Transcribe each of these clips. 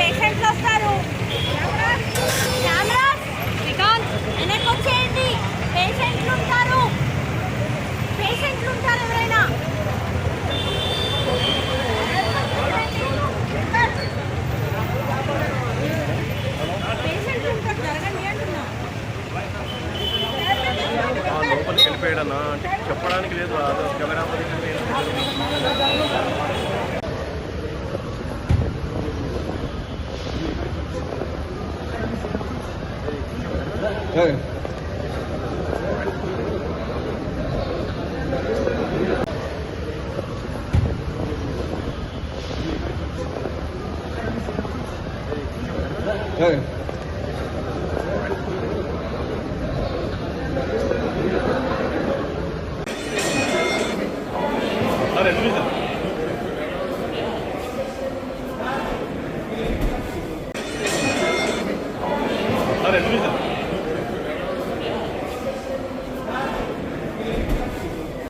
పేషెంట్లు వస్తారు. కెమెరాస్ శ్రీకాంత్ వెనక్కి వచ్చేయండి. పేషెంట్లు ఉంటారు ఎవరైనా. పేషెంట్లు ఉంటారు, జరగండి అంటున్నా. లోపలికి వెళ్ళిపోయాడన్నా అంటే చెప్పడానికి లేదు. కెమెరా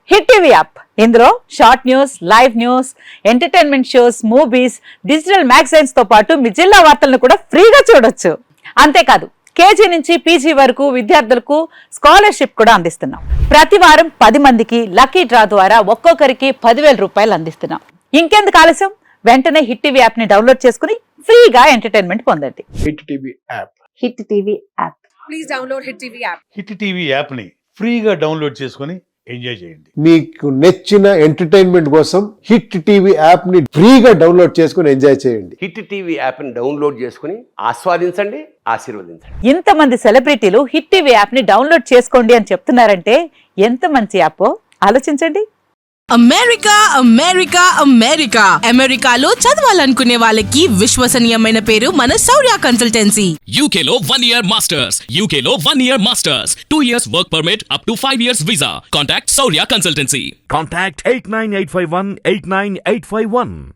హిట్ టీవీ యాప్ ఇందులో short news, live news, entertainment shows, movies, digital magazines తో పాటు మీ జిల్లా వార్తలను కూడా ఫ్రీగా చూడొచ్చు. అంతేకాదు కేజీ నుంచి పీజీ వరకు విద్యార్థులకు స్కాలర్షిప్ కూడా అందిస్తున్నాం. ప్రతి వారం 10 మందికి లక్కీ డ్రా ద్వారా ఒక్కొక్కరికి 10,000 రూపాయలు అందిస్తున్నాం. ఇంకెందుకు ఆలస్యం, వెంటనే హిట్ టీవీ యాప్ ని డౌన్లోడ్ చేసుకుని ఫ్రీగా ఎంటర్టైన్మెంట్ పొందండి. Hit TV app. Hit TV app. Please download hit TV app. Hit TV app ని ఫ్రీగా డౌన్లోడ్ చేసుకుని ఎంజాయ్ చేయండి. మీకు నచ్చిన ఎంటర్టైన్మెంట్ కోసం హిట్ టీవీ యాప్ ని ఫ్రీగా డౌన్లోడ్ చేసుకుని ఎంజాయ్ చేయండి. హిట్ టీవీ యాప్ ని డౌన్లోడ్ చేసుకుని ఆస్వాదించండి, ఆశీర్వదించండి. ఇంతమంది సెలబ్రిటీలు హిట్ టీవీ యాప్ ని డౌన్లోడ్ చేసుకోండి అని చెప్తున్నారంటే ఎంత మంచి యాప్ ఆలోచించండి. అమెరికాలో చదవాలనుకునే వాళ్ళకి విశ్వసనీయమైన పేరు మన శౌర్య కన్సల్టెన్సీ. UK లో 1 year masters, UK లో 1 year masters, 2 years work permit up to 5 years visa. Contact Saurya Consultancy. Contact 89851 89851.